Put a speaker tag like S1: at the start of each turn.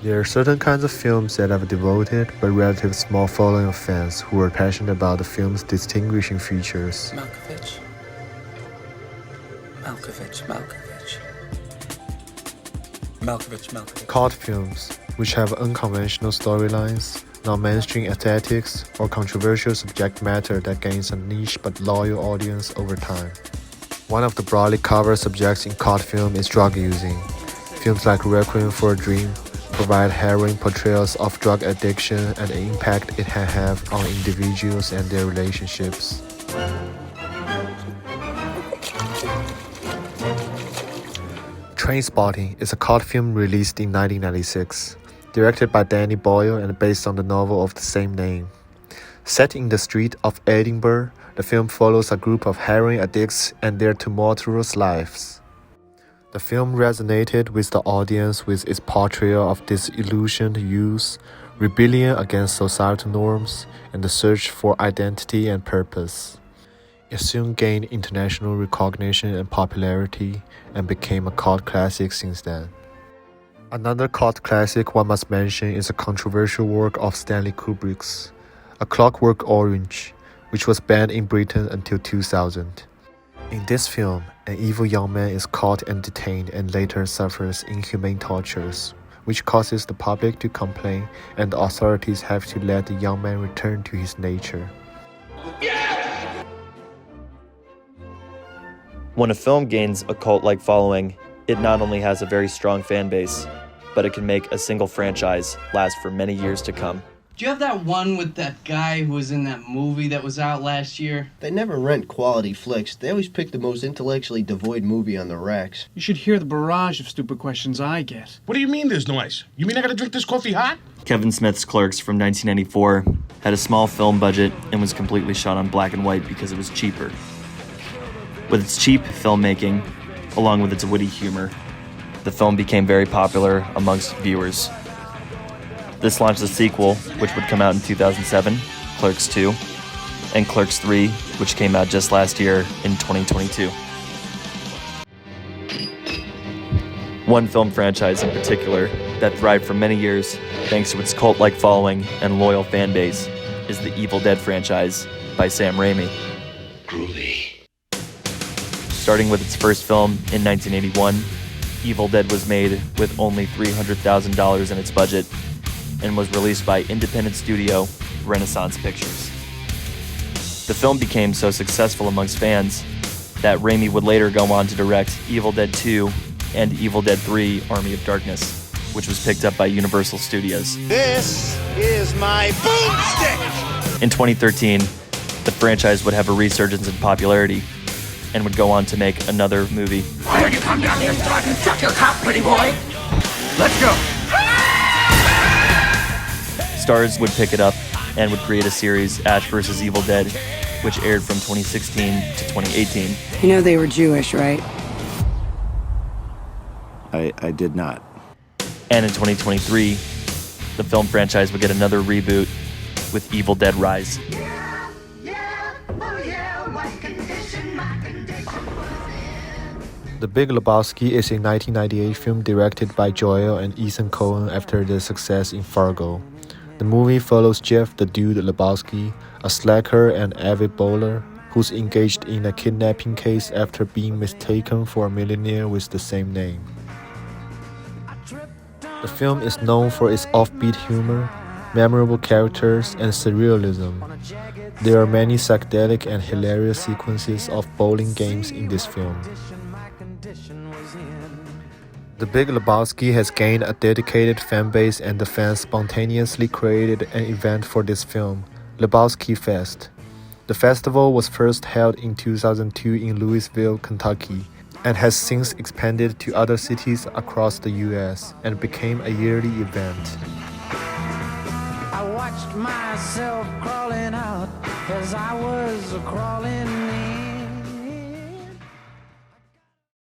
S1: There are certain kinds of films that have a devoted but relatively small following of fans who are passionate about the film's distinguishing features.
S2: Malkovich.
S1: Cult films, which have unconventional storylines, non-mainstream aesthetics, or controversial subject matter that gains a niche but loyal audience over time. One of the broadly covered subjects in cult film is drug using. Films like Requiem for a Dream provide harrowing portrayals of drug addiction and the impact it can have on individuals and their relationships. Trainspotting is a cult film released in 1996, directed by Danny Boyle and based on the novel of the same name. Set in the street of Edinburgh, the film follows a group of heroin addicts and their tumultuous lives. The film resonated with the audience with its portrayal of disillusioned youth, rebellion against societal norms, and the search for identity and purpose. It soon gained international recognition and popularity and became a cult classic since then. Another cult classic one must mention is a controversial work of Stanley Kubrick's, A Clockwork Orange, which was banned in Britain until 2000. In this film, an evil young man is caught and detained and later suffers inhumane tortures, which causes the public to complain and the authorities have to let the young man return to his nature.
S3: When a film gains a cult-like following, it not only has a very strong fan base, but it can make a single franchise last for many years to come.
S4: Do you have that one with that guy who was in that movie that was out last year?
S5: They never rent quality flicks. They always pick the most intellectually devoid movie on the racks.
S6: You should hear the barrage of stupid questions I get.
S7: What do you mean there's no ice? You mean I gotta drink this coffee hot?
S3: Kevin Smith's Clerks from 1994 had a small film budget and was completely shot on black and white because it was cheaper. With its cheap filmmaking, along with its witty humor, the film became very popular amongst viewers. This launched a sequel, which would come out in 2007, Clerks 2, and Clerks 3, which came out just last year in 2022. One film franchise in particular that thrived for many years thanks to its cult-like following and loyal fan base is the Evil Dead franchise by Sam Raimi.
S7: Groovy.
S3: Starting with its first film in 1981, Evil Dead was made with only $300,000 in its budget and was released by independent studio Renaissance Pictures. The film became so successful amongst fans that Raimi would later go on to direct Evil Dead 2 and Evil Dead 3 Army of Darkness, which was picked up by Universal Studios.
S8: This is my boomstick!
S3: In 2013, the franchise would have a resurgence in popularity and would go on to make another movie.
S8: Why don't you come down here so I can suck your cock, pretty boy? Let's go!
S3: Starz would pick it up and would create a series, Ash vs. Evil Dead, which aired from 2016 to 2018.
S9: You know they were Jewish, right?
S10: I did not.
S3: And in 2023, the film franchise would get another reboot with Evil Dead Rise.
S1: The Big Lebowski is a 1998 film directed by Joel and Ethan Coen after their success in Fargo. The movie follows Jeff the Dude Lebowski, a slacker and avid bowler, who's engaged in a kidnapping case after being mistaken for a millionaire with the same name. The film is known for its offbeat humor, memorable characters, and surrealism. There are many psychedelic and hilarious sequences of bowling games in this film. The Big Lebowski has gained a dedicated fan base and the fans spontaneously created an event for this film, Lebowski Fest. The festival was first held in 2002 in Louisville, Kentucky, and has since expanded to other cities across the US and became a yearly event.
S11: I watched myself crawling out as I was crawling in.